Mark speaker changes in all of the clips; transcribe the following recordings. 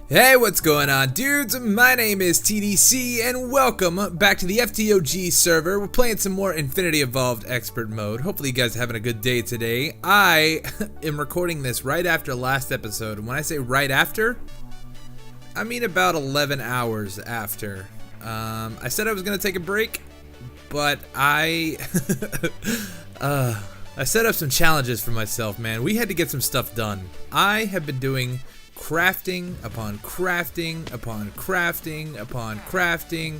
Speaker 1: Hey, what's going on, dudes? My name is TDC, and welcome back to the FTOG server. We're playing some more Infinity Evolved Expert Mode. Hopefully you guys are having a good day today. I am recording this right after last episode, and when I say right after, I mean about 11 hours after. I said I was going to take a break, but I set up some challenges for myself, man. We had to get some stuff done. I have been doing crafting upon crafting upon crafting upon crafting,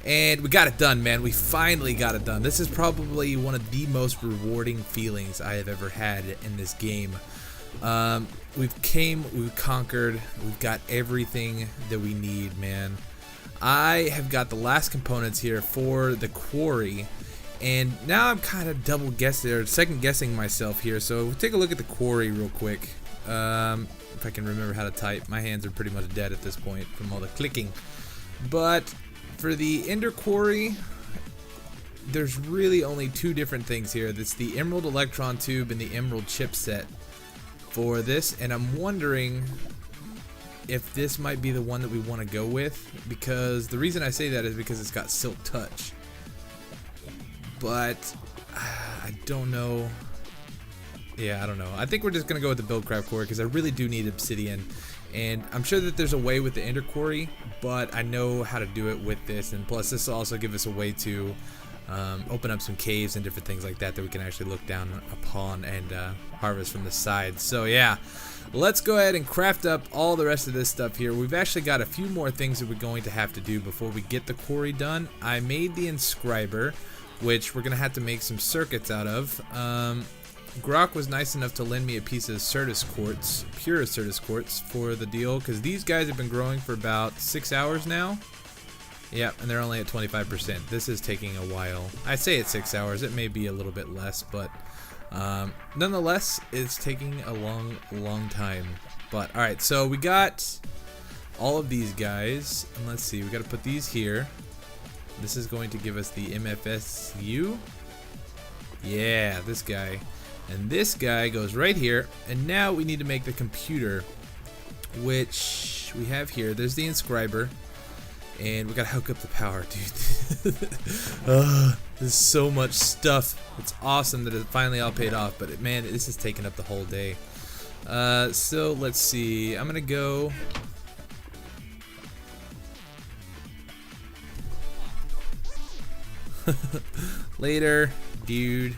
Speaker 1: and we got it done, man. We finally got it done. This is probably one of the most rewarding feelings I have ever had in this game. We've conquered, we've got everything that we need, man. I have got the last components here for the quarry, and now I'm kind of double guessing or second guessing myself here. So we'll take a look at the quarry real quick. If I can remember how to type. My hands are pretty much dead at this point from all the clicking. But for the Ender Quarry, there's really only two different things here. That's the Emerald Electron Tube and the Emerald Chipset for this, and I'm wondering if this might be the one that we want to go with, because the reason I say that is because it's got Silk Touch. But I don't know. Yeah, I don't know. I think we're just going to go with the Buildcraft Quarry because I really do need obsidian. And I'm sure that there's a way with the Ender Quarry, but I know how to do it with this. And plus, this will also give us a way to open up some caves and different things like that that we can actually look down upon and harvest from the side. So yeah, let's go ahead and craft up all the rest of this stuff here. We've actually got a few more things that we're going to have to do before we get the quarry done. I made the Inscriber, which we're going to have to make some circuits out of. Grok was nice enough to lend me a piece of Certus Quartz, pure Certus Quartz, for the deal, because these guys have been growing for about 6 hours now. Yeah, and they're only at 25%. This is taking a while. I say it's 6 hours. It may be a little bit less, but nonetheless, it's taking a long time. But alright, so we got all of these guys, and let's see, we got to put these here. This is going to give us the MFSU. Yeah, this guy. And this guy goes right here, and now we need to make the computer, which we have here. There's the Inscriber, and we gotta hook up the power, dude. There's so much stuff. It's awesome that it finally all paid off, but man, this is taking up the whole day. So let's see. I'm gonna go. Later, dude.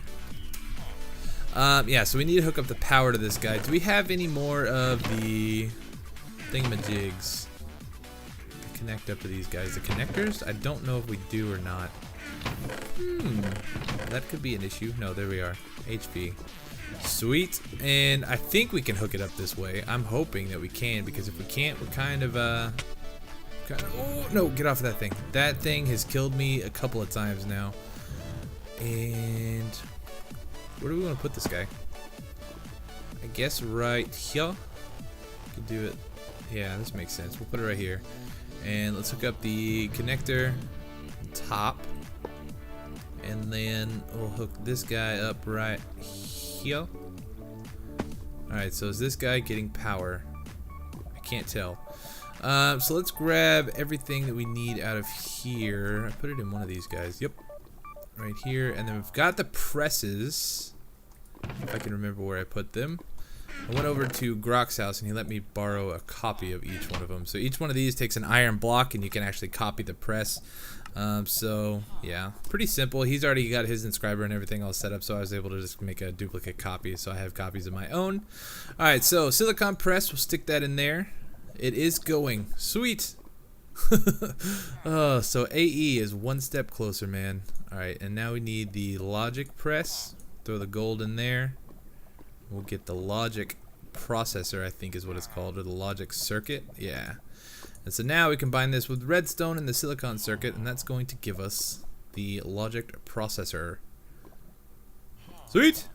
Speaker 1: Yeah, so we need to hook up the power to this guy. Do we have any more of the thingamajigs to connect up to these guys? The connectors? I don't know if we do or not. That could be an issue. No, there we are. HP. Sweet. And I think we can hook it up this way. I'm hoping that we can, because if we can't, we're kind of oh, no, get off of that thing. That thing has killed me a couple of times now. And where do we want to put this guy? I guess right here. Can do it. Yeah, this makes sense. We'll put it right here. And let's hook up the connector top. And then we'll hook this guy up right here. Alright, so is this guy getting power? I can't tell. So let's grab everything that we need out of here. I put it in one of these guys. Yep. Right here. And then we've got the presses. If I can remember where I put them. I went over to Grok's house and he let me borrow a copy of each one of them. So each one of these takes an iron block and you can actually copy the press. So yeah, pretty simple. He's already got his Inscriber and everything all set up, so I was able to just make a duplicate copy. So I have copies of my own. Alright, so silicon press, we'll stick that in there. It is going. Sweet! Oh, so AE is one step closer, man. Alright, and now we need the logic press. Throw the gold in there. We'll get the logic processor, I think is what it's called, or the logic circuit. Yeah. And so now we combine this with redstone and the silicon circuit, and that's going to give us the logic processor. Sweet!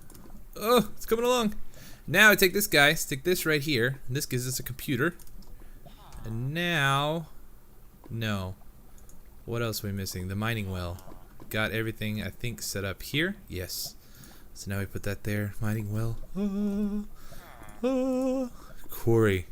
Speaker 1: Oh, it's coming along. Now I take this guy, stick this right here, and this gives us a computer. And now, no. What else are we missing? The mining well. Got everything, I think, set up here. Yes. So now we put that there. Mining well. Quarry.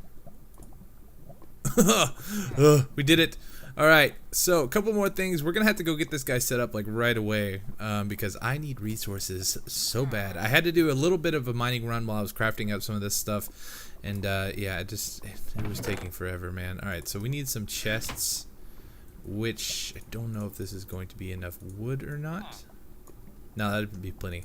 Speaker 1: We did it. All right, so a couple more things. We're gonna have to go get this guy set up like right away because I need resources so bad. I had to do a little bit of a mining run while I was crafting up some of this stuff, and yeah, it was taking forever, man. All right, so we need some chests, which I don't know if this is going to be enough wood or not. No, that'd be plenty.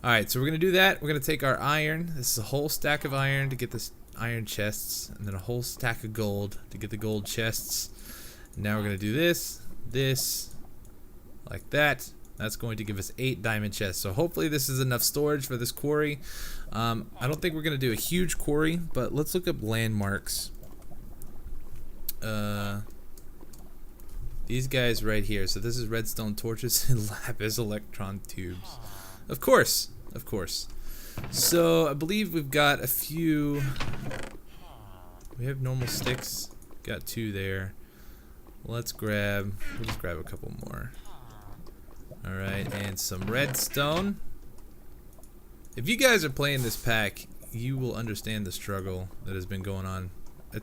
Speaker 1: All right, so we're gonna do that. We're gonna take our iron. This is a whole stack of iron to get this iron chests, and then a whole stack of gold to get the gold chests. Now we're going to do this, like that. That's going to give us 8 diamond chests. So hopefully this is enough storage for this quarry. I don't think we're going to do a huge quarry, but let's look up landmarks. These guys right here. So this is redstone torches and lapis electron tubes. Of course, of course. So I believe we've got a few. We have normal sticks. Got 2 there. We'll just grab a couple more. Alright, and some redstone. If you guys are playing this pack, you will understand the struggle that has been going on.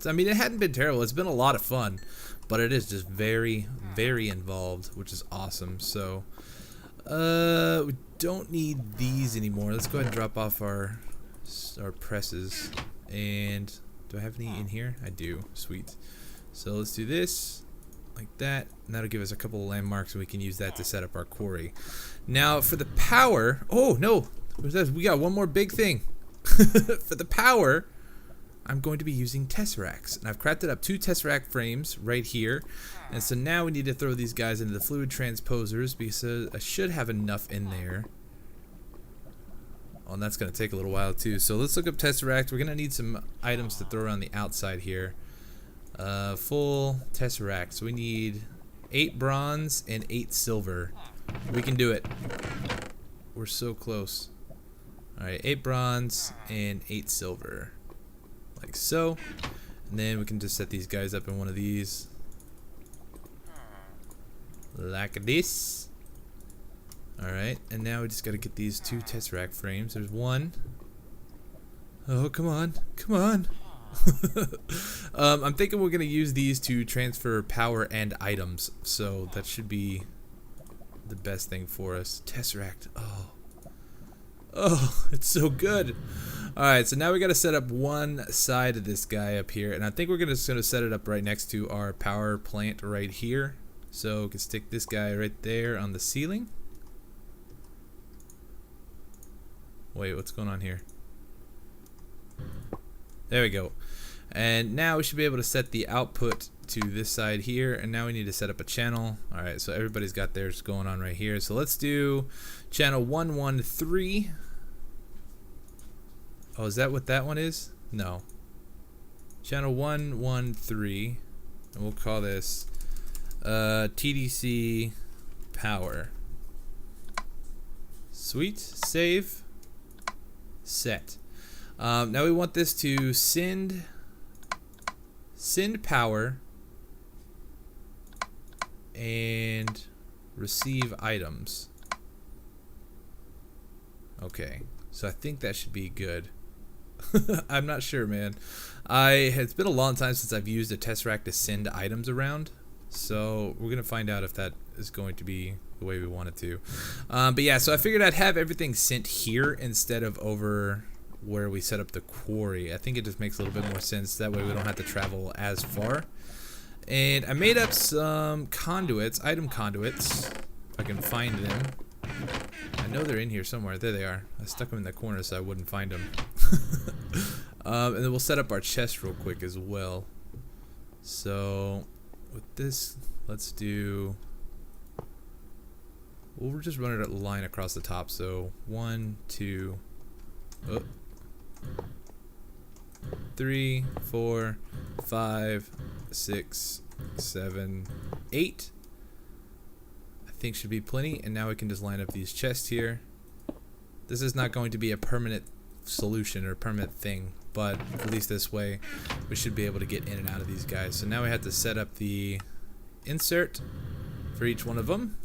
Speaker 1: I mean, it hadn't been terrible. It's been a lot of fun, but it is just very, very involved, which is awesome. So, we don't need these anymore. Let's go ahead and drop off our presses. And do I have any in here? I do. Sweet. So let's do this. Like that, and that'll give us a couple of landmarks, and we can use that to set up our quarry. Now for the power, oh no, we got one more big thing. For the power, I'm going to be using tesseracts, and I've crafted up 2 tesseract frames right here, and so now we need to throw these guys into the fluid transposers because I should have enough in there. Oh, and that's going to take a little while too. So let's look up tesseract. We're going to need some items to throw around the outside here. Full tesseract. So we need 8 bronze and 8 silver. We can do it. We're so close. Alright, 8 bronze and 8 silver. Like so. And then we can just set these guys up in one of these. Like this. Alright, and now we just gotta get these 2 tesseract frames. There's one. Oh, come on. Come on. I'm thinking we're gonna use these to transfer power and items, so that should be the best thing for us. Tesseract. Oh, it's so good. Alright, so now we gotta set up one side of this guy up here, and I think we're just gonna set it up right next to our power plant right here. So we can stick this guy right there on the ceiling. Wait, what's going on here? There we go. And now we should be able to set the output to this side here, and now we need to set up a channel. Alright, so everybody's got theirs going on right here. So let's do channel 113. Oh, is that what that one is? No. Channel 113, and we'll call this TDC power. Sweet. Save. Set. Now we want this to send power and receive items. Okay, so I think that should be good. I'm not sure, man. It's been a long time since I've used a tesseract to send items around, so we're gonna find out if that is going to be the way we want it to. But yeah, so I figured I'd have everything sent here instead of over where we set up the quarry. I think it just makes a little bit more sense. That way we don't have to travel as far. And I made up some conduits, item conduits, if I can find them. I know they're in here somewhere. There they are. I stuck them in the corner so I wouldn't find them. And then we'll set up our chest real quick as well. So with this, let's do, we'll just run it a line across the top. So 1, 2, 3, 4, 5, 6, 7, 8. I think should be plenty. And now we can just line up these chests here. This is not going to be a permanent solution or permanent thing, but at least this way we should be able to get in and out of these guys. So now we have to set up the insert for each one of them.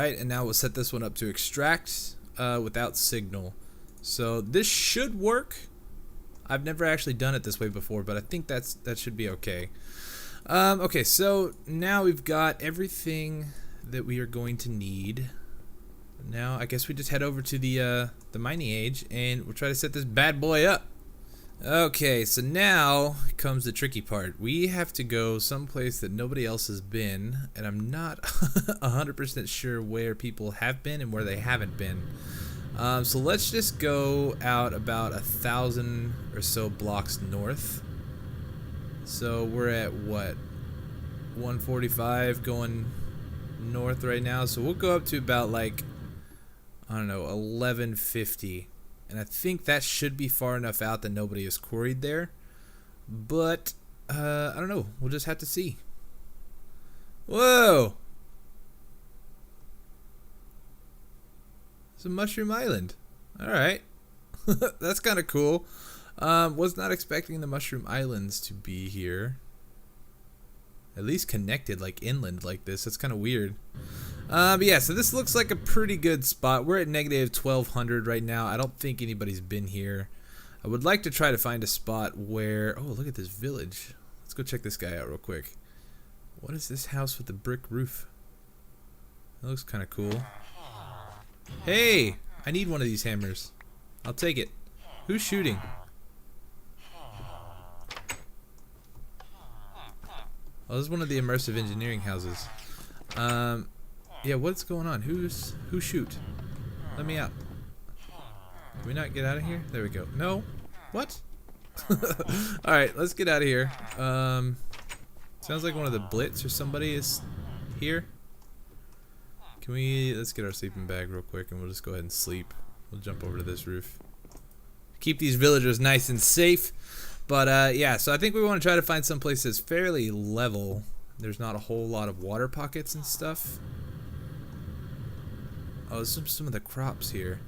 Speaker 1: Alright, and now we'll set this one up to extract without signal. So this should work. I've never actually done it this way before, but I think that should be okay. Okay, so now we've got everything that we are going to need. Now I guess we just head over to the mining age and we'll try to set this bad boy up. Okay, so now comes the tricky part. We have to go someplace that nobody else has been, and I'm not 100% sure where people have been and where they haven't been. So let's just go out about 1,000 or so blocks north. So we're at what, 145 going north right now. So we'll go up to about like, I don't know, 1150. And I think that should be far enough out that nobody is quarried there. But, I don't know. We'll just have to see. Whoa! It's a mushroom island. Alright. That's kind of cool. Was not expecting the mushroom islands to be here. At least connected, like inland like this. That's kind of weird. But yeah, so this looks like a pretty good spot. We're at negative 1200 right now. I don't think anybody's been here. I would like to try to find a spot where... Oh, look at this village. Let's go check this guy out real quick. What is this house with the brick roof? That looks kind of cool. Hey! I need one of these hammers. I'll take it. Who's shooting? Oh, this is one of the immersive engineering houses. Yeah, what's going on? Who shoot? Let me out. Can we not get out of here? There we go. No? What? Alright, let's get out of here. Sounds like one of the Blitz or somebody is here. Can we... Let's get our sleeping bag real quick and we'll just go ahead and sleep. We'll jump over to this roof. Keep these villagers nice and safe. But, yeah, so I think we want to try to find some place that's fairly level. There's not a whole lot of water pockets and stuff. Oh, there's some of the crops here.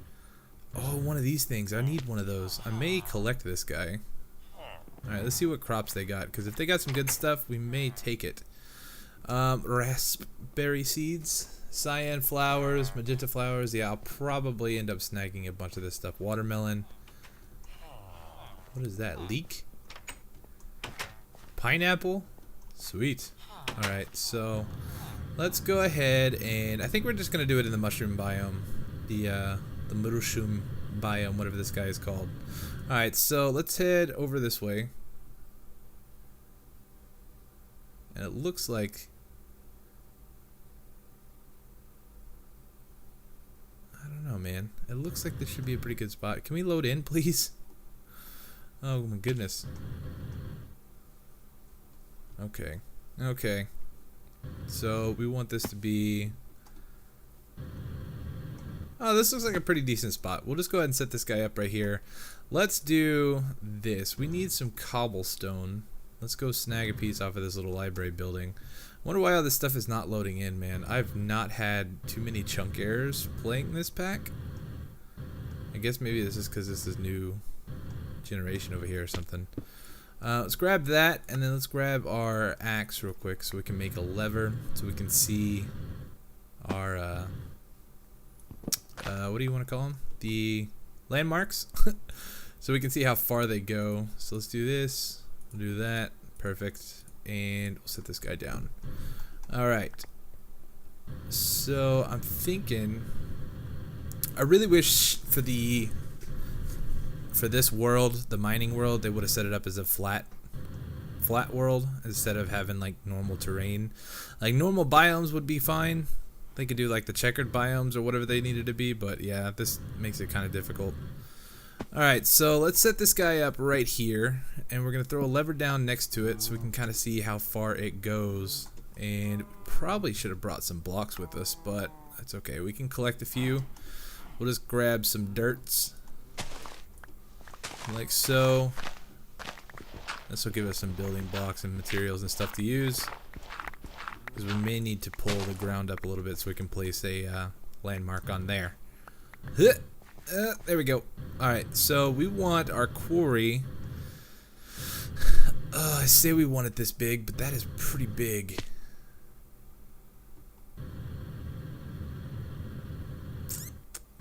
Speaker 1: Oh, one of these things. I need one of those. I may collect this guy. Alright, let's see what crops they got. Because if they got some good stuff, we may take it. Raspberry seeds, cyan flowers, magenta flowers. Yeah, I'll probably end up snagging a bunch of this stuff. Watermelon. What is that? Leek? Pineapple? Sweet. Alright, so let's go ahead and I think we're just gonna do it in the mushroom biome. The mushroom biome, whatever this guy is called. Alright, so let's head over this way. And it looks like I don't know, man. It looks like this should be a pretty good spot. Can we load in, please? Oh my goodness. Okay. Okay. So we want this to be... Oh, this looks like a pretty decent spot. We'll just go ahead and set this guy up right here. Let's do this. We need some cobblestone. Let's go snag a piece off of this little library building. Wonder why all this stuff is not loading in, man. I've not had too many chunk errors playing this pack. I guess maybe this is because this is new generation over here or something. Let's grab that, and then let's grab our axe real quick so we can make a lever so we can see our what do you want to call them? The landmarks. So we can see how far they go. So let's do this, we'll do that, perfect, and we'll set this guy down. Alright, so I'm thinking I really wish for this world, the mining world, they would have set it up as a flat world instead of having like normal terrain. Like normal biomes would be fine. They could do like the checkered biomes or whatever they needed to be, but yeah, this makes it kind of difficult. Alright, so let's set this guy up right here, and we're going to throw a lever down next to it so we can kind of see how far it goes. And probably should have brought some blocks with us, but that's okay. We can collect a few. We'll just grab some dirts. Like so. This will give us some building blocks and materials and stuff to use, because we may need to pull the ground up a little bit so we can place a landmark on there. There we go. Alright, so we want our quarry. I say we want it this big, but that is pretty big.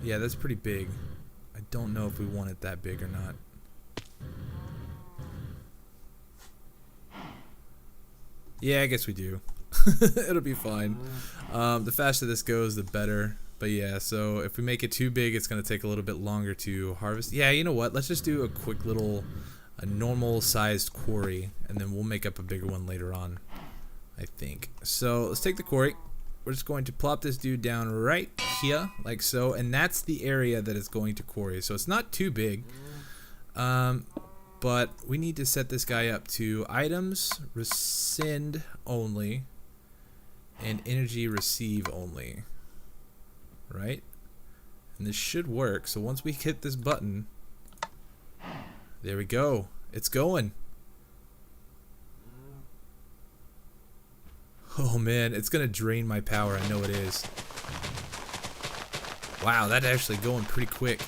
Speaker 1: Yeah, that's pretty big. I don't know if we want it that big or not. Yeah, I guess we do. It'll be fine. The faster this goes, the better. But yeah, so if we make it too big, it's going to take a little bit longer to harvest. Yeah, you know what? Let's just do a quick little, a normal sized quarry, and then we'll make up a bigger one later on, I think. So let's take the quarry. We're just going to plop this dude down right here, like so, and that's the area that it's going to quarry. So it's not too big. But we need to set this guy up to items rescind only and energy receive only, right? And this should work. So once we hit this button, there we go. It's going. Oh man, it's gonna drain my power. I know it is. Wow, that's actually going pretty quick.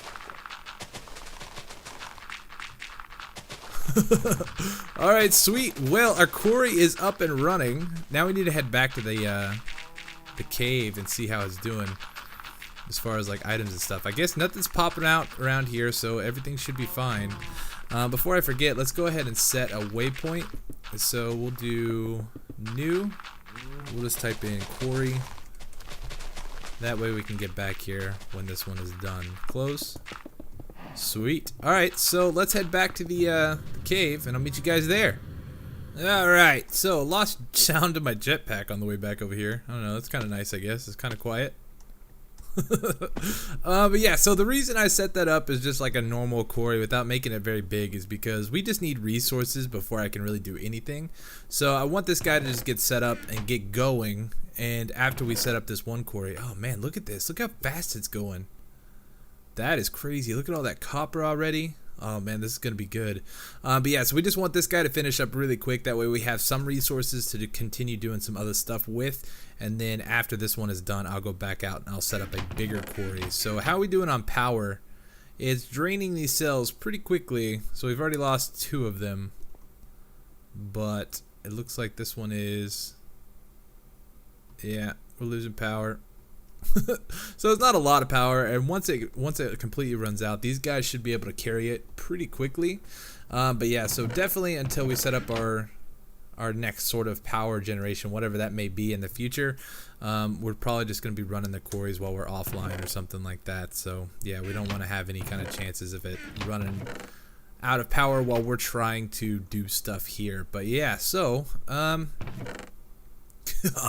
Speaker 1: Alright, sweet. Well, our quarry is up and running. Now we need to head back to the cave and see how it's doing as far as like items and stuff. I guess nothing's popping out around here, so everything should be fine. Before I forget, let's go ahead and set a waypoint. So we'll do new. We'll just type in quarry. That way we can get back here when this one is done. Close. Sweet. Alright, so let's head back to the cave and I'll meet you guys there. Alright, so lost sound of my jetpack on the way back over here. I don't know, that's kind of nice, I guess. It's kind of quiet. But yeah, so the reason I set that up is just like a normal quarry without making it very big is because we just need resources before I can really do anything. So I want this guy to just get set up and get going, and after we set up this one quarry, oh man, look at this. Look how fast it's going. That is crazy. Look at all that copper already. Oh man, this is going to be good. But yeah, so we just want this guy to finish up really quick. That way we have some resources to continue doing some other stuff with. And then after this one is done, I'll go back out and I'll set up a bigger quarry. So how are we doing on power? It's draining these cells pretty quickly. So we've already lost 2 of them. But it looks like this one is... Yeah, we're losing power. So it's not a lot of power, and once it completely runs out, these guys should be able to carry it pretty quickly. But yeah, so definitely until we set up our next sort of power generation, whatever that may be in the future, we're probably just going to be running the quarries while we're offline or something like that. So yeah, we don't want to have any kind of chances of it running out of power while we're trying to do stuff here. But yeah, so oh,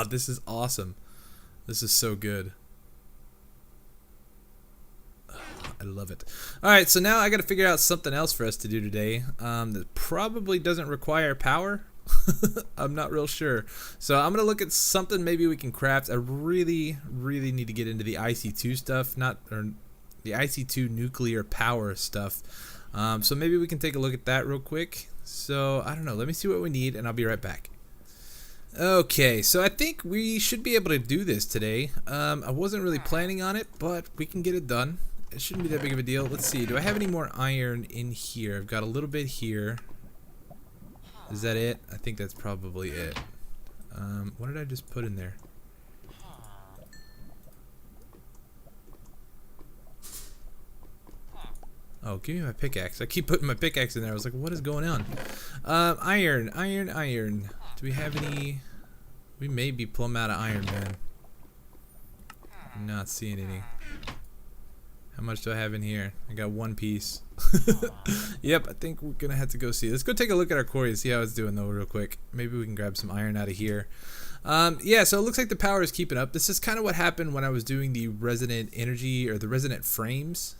Speaker 1: this is awesome. This is so good. I love it. Alright, so now I gotta figure out something else for us to do today that probably doesn't require power. I'm not real sure. So I'm gonna look at something maybe we can craft. I really need to get into the IC2 stuff, or the IC2 nuclear power stuff. So maybe we can take a look at that real quick. So I don't know, let me see what we need and I'll be right back. Okay, so I think we should be able to do this today. I wasn't really planning on it, but we can get it done. It shouldn't be that big of a deal. Let's see, do I have any more iron in here? I've got a little bit here. Is that it? I think that's probably it. What did I just put in there? Oh, give me my pickaxe. I keep putting my pickaxe in there. I was like, what is going on? Iron. Do we have any? We may be plumb out of iron, man. I'm not seeing any. How much do I have in here? I got 1 piece. Yep, I think we're gonna have to go see. Let's go take a look at our quarry and see how it's doing though real quick. Maybe we can grab some iron out of here. Yeah, so it looks like the power is keeping up. This is kind of what happened when I was doing the resident energy or the resident frames.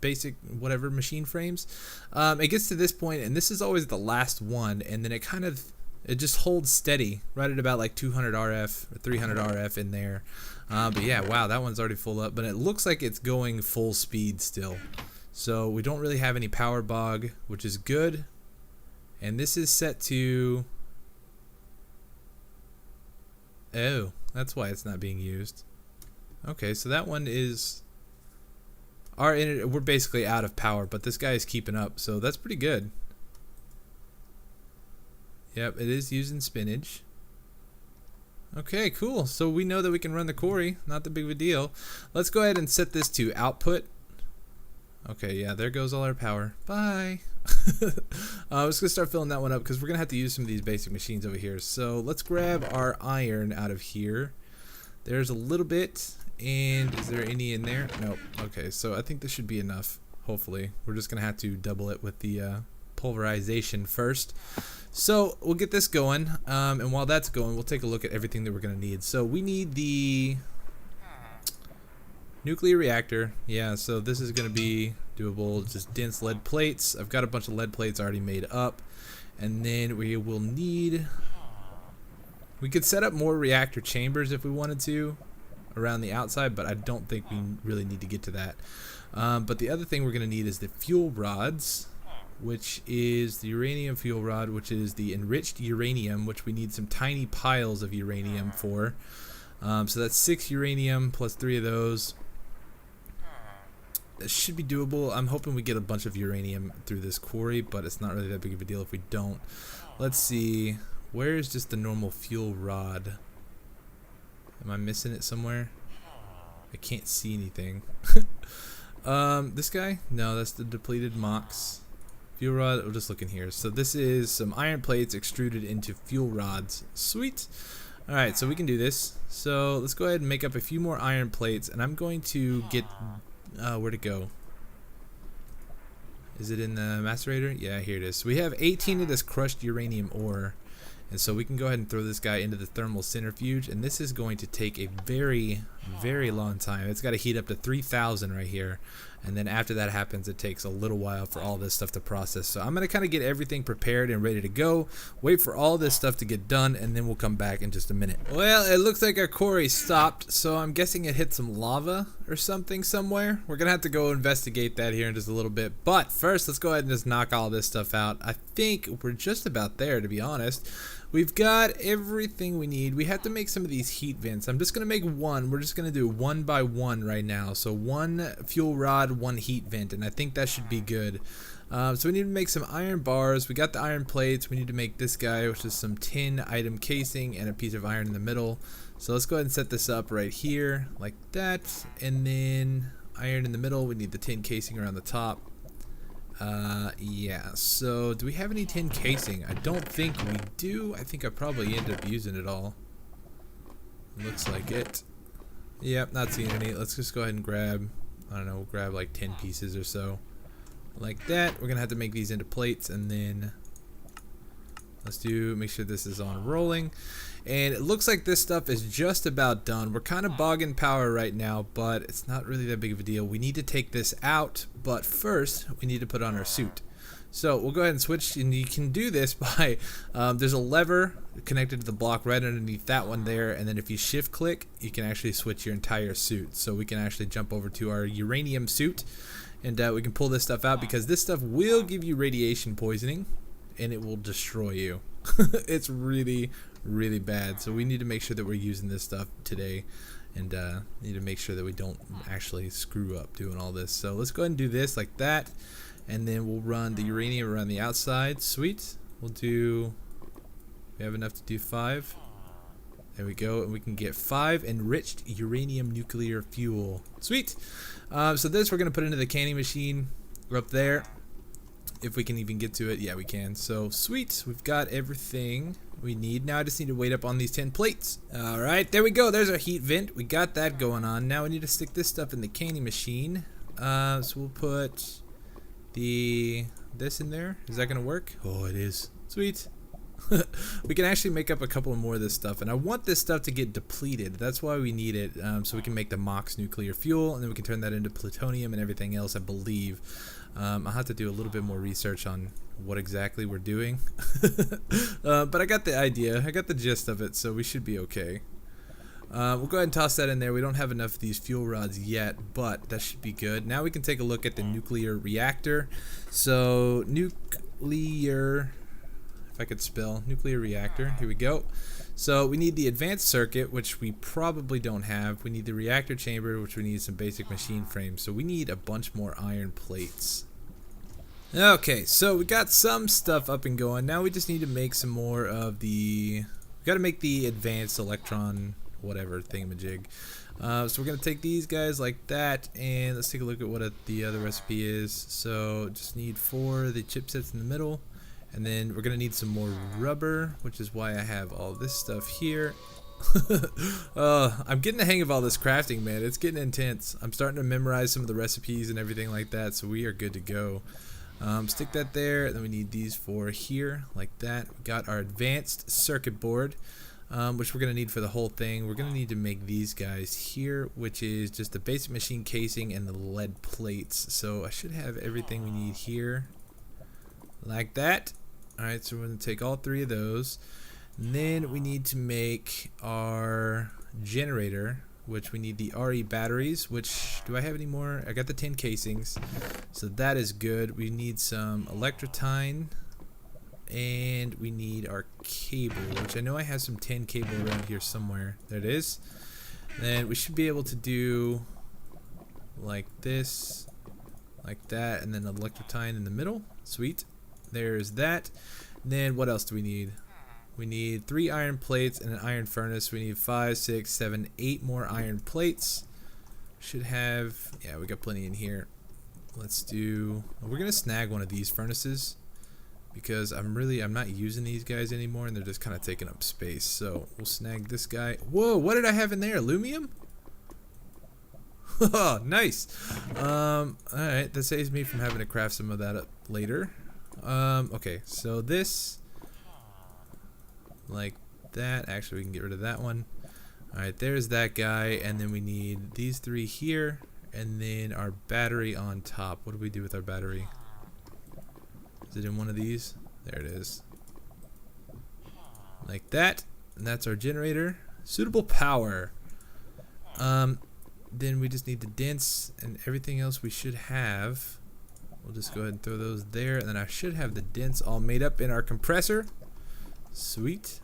Speaker 1: Basic whatever machine frames. It gets to this point and this is always the last one, and then it just holds steady right at about like 200 RF or 300 RF in there. But yeah, wow, that one's already full up, but it looks like it's going full speed still. So we don't really have any power bog, which is good. And this is set to... Oh, that's why it's not being used. Okay, so that one is... We're basically out of power, but this guy is keeping up, so that's pretty good. Yep, it is using spinach. Okay, cool. So we know that we can run the quarry. Not that big of a deal. Let's go ahead and set this to output. Okay, yeah, there goes all our power. Bye. I'm just going to start filling that one up because we're going to have to use some of these basic machines over here. So let's grab our iron out of here. There's a little bit. And is there any in there? Nope. Okay, so I think this should be enough. Hopefully. We're just going to have to double it with the pulverization first. So we'll get this going. And while that's going, we'll take a look at everything that we're going to need. So we need the nuclear reactor. Yeah, so this is going to be doable. Just dense lead plates. I've got a bunch of lead plates already made up. And then we will need... We could set up more reactor chambers if we wanted to around the outside, but I don't think we really need to get to that. But the other thing we're going to need is the fuel rods, which is the uranium fuel rod, which is the enriched uranium, which we need some tiny piles of uranium for. So that's 6 uranium plus 3 of those. That should be doable. I'm hoping we get a bunch of uranium through this quarry, but it's not really that big of a deal if we don't. Let's see. Where is just the normal fuel rod? Am I missing it somewhere? I can't see anything. This guy? No, that's the depleted MOX. Fuel rod, we'll just look in here. So this is some iron plates extruded into fuel rods. Sweet. Alright, so we can do this. So let's go ahead and make up a few more iron plates, and I'm going to get... where'd it go? Is it in the macerator? Yeah, here it is. So we have 18 of this crushed uranium ore. And so we can go ahead and throw this guy into the thermal centrifuge, and this is going to take a very, very long time. It's got to heat up to 3,000 right here, and then after that happens, it takes a little while for all this stuff to process. So I'm going to kind of get everything prepared and ready to go, wait for all this stuff to get done, and then we'll come back in just a minute. Well, it looks like our quarry stopped, so I'm guessing it hit some lava or something somewhere. We're going to have to go investigate that here in just a little bit, but first, let's go ahead and just knock all this stuff out. I think we're just about there, to be honest. We've got everything we need. We have to make some of these heat vents. I'm just going to make one. We're just going to do one by one right now. So one fuel rod, one heat vent, and I think that should be good. So we need to make some iron bars. We got the iron plates. We need to make this guy, which is some tin item casing and a piece of iron in the middle. So let's go ahead and set this up right here like that. And then iron in the middle. We need the tin casing around the top. Yeah, so do we have any tin casing? I don't think we do. I think I probably end up using it all. Looks like it. Yep, not seeing any. Let's just go ahead and grab, I don't know, we'll grab like 10 pieces or so. Like that. We're gonna have to make these into plates, and then let's make sure this is on rolling. And it looks like this stuff is just about done. We're kind of bogging power right now, but it's not really that big of a deal. We need to take this out, but first we need to put on our suit. So we'll go ahead and switch, and you can do this by, there's a lever connected to the block right underneath that one there, and then if you shift click, you can actually switch your entire suit. So we can actually jump over to our uranium suit, and we can pull this stuff out, because this stuff will give you radiation poisoning, and it will destroy you. It's really, really bad. So we need to make sure that we're using this stuff today, and need to make sure that we don't actually screw up doing all this. So let's go ahead and do this like that, and then we'll run the uranium around the outside. Sweet. We have enough to do 5. There we go, and we can get 5 enriched uranium nuclear fuel. Sweet. So this we're gonna put into the canning machine up there. If we can even get to it. Yeah, we can. So sweet, we've got everything we need. Now I just need to wait up on these 10 plates. Alright, there we go. There's our heat vent. We got that going on. Now we need to stick this stuff in the canning machine. So we'll put this in there. Is that gonna work? Oh, it is. Sweet. We can actually make up a couple more of this stuff, and I want this stuff to get depleted. That's why we need it, so we can make the MOX nuclear fuel, and then we can turn that into plutonium and everything else, I believe. I'll have to do a little bit more research on what exactly we're doing. But I got the idea. I got the gist of it, so we should be okay. We'll go ahead and toss that in there. We don't have enough of these fuel rods yet, but that should be good. Now we can take a look at the nuclear reactor. So nuclear, if I could spell, nuclear reactor. Here we go. So we need the advanced circuit, which we probably don't have. We need the reactor chamber, which we need some basic machine frames. So we need a bunch more iron plates. Okay, so we got some stuff up and going. Now we just need to make some more of the got to make the advanced electron whatever thingamajig. So we're going to take these guys like that, and let's take a look at what the other recipe is. So just need 4 of the chipsets in the middle, and then we're going to need some more rubber, which is why I have all this stuff here. I'm getting the hang of all this crafting, man. It's getting intense. I'm starting to memorize some of the recipes and everything like that, so we are good to go. Stick that there, and then we need these 4 here, like that. We got our advanced circuit board, which we're going to need for the whole thing. We're going to need to make these guys here, which is just the basic machine casing and the lead plates. So I should have everything we need here, like that. Alright, so we're going to take all 3 of those. And then we need to make our generator, which we need the RE batteries, which, do I have any more? I got the 10 casings, so that is good. We need some electrotine, and we need our cable, which I know I have some 10 cable around here somewhere. There it is. Then we should be able to do like this, like that, and then electrotine in the middle. Sweet. There's that. And then what else do we need? We need 3 iron plates and an iron furnace. We need 5, 6, 7, 8 more iron plates. Should have, yeah, we got plenty in here. Let's do, we're gonna snag one of these furnaces because I'm not using these guys anymore, and they're just kind of taking up space. So we'll snag this guy. Whoa, what did I have in there? Aluminum? Nice. Alright, that saves me from having to craft some of that up later. Okay, so this, like that. Actually, we can get rid of that one. Alright, there's that guy, and then we need these 3 here, and then our battery on top. What do we do with our battery? Is it in one of these? There it is. Like that, and that's our generator. Suitable power. Then we just need the dents, and everything else we should have. We'll just go ahead and throw those there, and then I should have the dents all made up in our compressor. Sweet.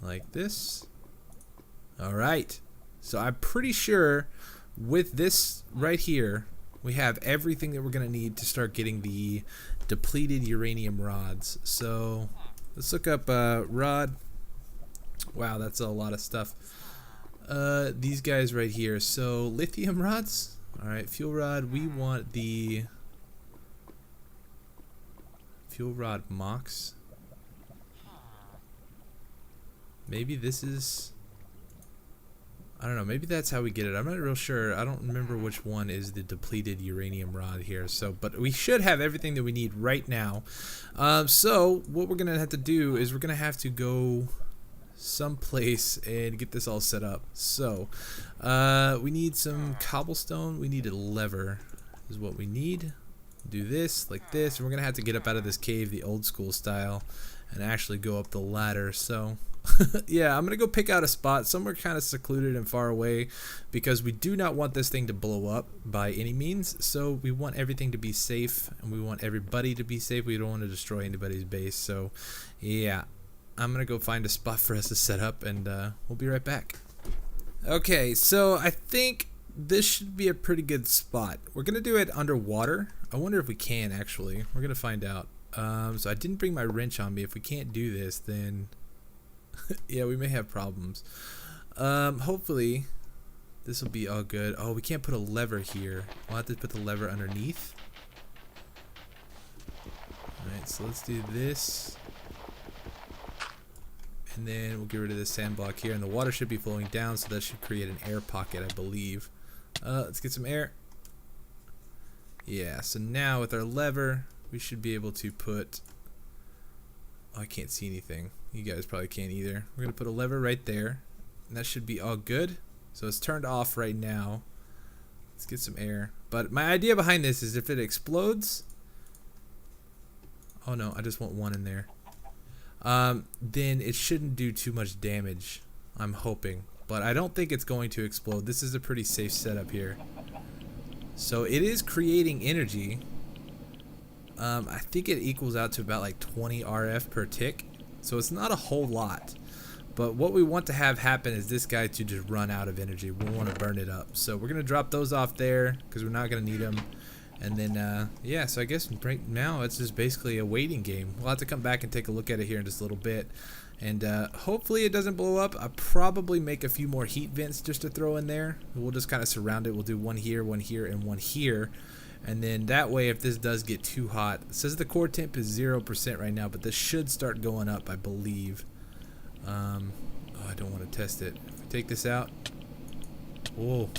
Speaker 1: Like this. Alright. So I'm pretty sure with this right here, we have everything that we're going to need to start getting the depleted uranium rods. So let's look up rod. Wow, that's a lot of stuff. These guys right here. So lithium rods. Alright, fuel rod. We want the fuel rod mocks. Maybe this is, I don't know, maybe that's how we get it. I'm not real sure. I don't remember which one is the depleted uranium rod here. So, but we should have everything that we need right now. So what we're gonna have to do is we're gonna have to go someplace and get this all set up. So we need some cobblestone. We need a lever is what we need. Do this like this, and we're gonna have to get up out of this cave the old school style and actually go up the ladder. So yeah, I'm gonna go pick out a spot somewhere kind of secluded and far away, because we do not want this thing to blow up by any means. So we want everything to be safe, and we want everybody to be safe. We don't want to destroy anybody's base. So yeah, I'm gonna go find a spot for us to set up, and we'll be right back. Okay, so I think this should be a pretty good spot. We're gonna do it underwater. I wonder if we can actually. We're gonna find out. So I didn't bring my wrench on me. If we can't do this, then yeah, we may have problems. Hopefully this will be all good. Oh, we can't put a lever here. We'll have to put the lever underneath. Alright, so let's do this. And then we'll get rid of this sand block here, and the water should be flowing down, so that should create an air pocket, I believe. Let's get some air. Yeah, so now with our lever, we should be able to put, oh, I can't see anything. You guys probably can't either. We're going to put a lever right there, and that should be all good. So it's turned off right now. Let's get some air. But my idea behind this is if it explodes, oh no, I just want one in there. Then it shouldn't do too much damage, I'm hoping. But I don't think it's going to explode. This is a pretty safe setup here. So it is creating energy. I think it equals out to about like 20 RF per tick. So it's not a whole lot. But what we want to have happen is this guy to just run out of energy. We want to burn it up. So we're going to drop those off there because we're not going to need them. And then, yeah, so I guess right now it's just basically a waiting game. We'll have to come back and take a look at it here in just a little bit. And hopefully it doesn't blow up. I'll probably make a few more heat vents just to throw in there. We'll just kind of surround it. We'll do one here, and one here. And then that way, if this does get too hot, it says the core temp is 0% right now, but this should start going up, I believe. Oh, I don't want to test it. If we take this out. Whoa.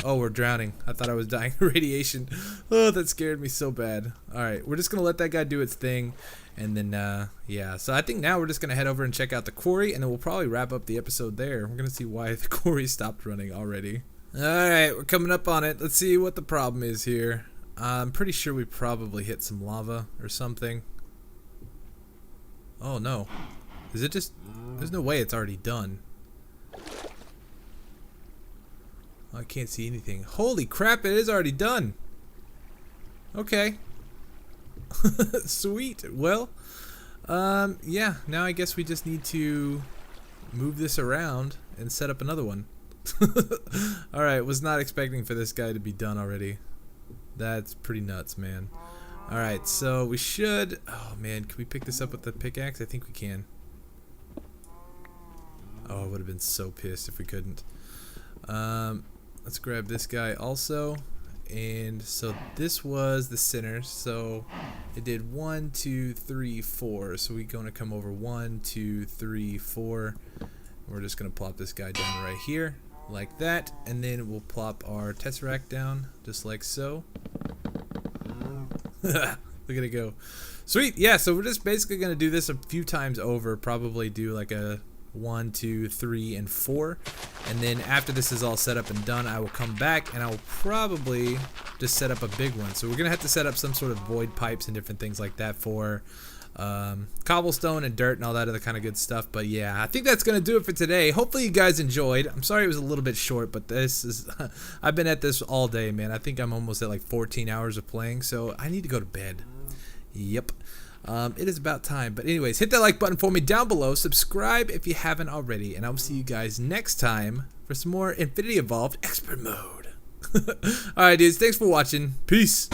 Speaker 1: Oh, we're drowning. I thought I was dying of radiation. Oh, that scared me so bad. Alright, we're just going to let that guy do its thing. And then, yeah. So I think now we're just going to head over and check out the quarry. And then we'll probably wrap up the episode there. We're going to see why the quarry stopped running already. Alright, we're coming up on it. Let's see what the problem is here. I'm pretty sure we probably hit some lava or something. Oh, no. Is it just... There's no way it's already done. I can't see anything. Holy crap, it is already done. Okay. Sweet. Well, yeah, now I guess we just need to move this around and set up another one. Alright, was not expecting for this guy to be done already. That's pretty nuts, man. Alright, so we should... Oh, man, can we pick this up with the pickaxe? I think we can. Oh, I would have been so pissed if we couldn't. Let's grab this guy also. And so this was the center. So it did 1, 2, 3, 4. So we're going to come over 1, 2, 3, 4. We're just going to plop this guy down right here. Like that. And then we'll plop our Tesseract down. Just like so. Look at it go. Sweet. Yeah, so we're just basically going to do this a few times over. Probably do like a 1, 2, 3, and 4. And then after this is all set up and done, I will come back and I will probably just set up a big one. So we're gonna have to set up some sort of void pipes and different things like that for cobblestone and dirt and all that other kind of good stuff. But yeah, I think that's gonna do it for today. Hopefully you guys enjoyed. I'm sorry it was a little bit short, but this is I've been at this all day, man. I think I'm almost at like 14 hours of playing, so I need to go to bed. Yep. It is about time. But anyways, hit that like button for me down below. Subscribe if you haven't already. And I will see you guys next time for some more Infinity Evolved Expert Mode. Alright, dudes. Thanks for watching. Peace.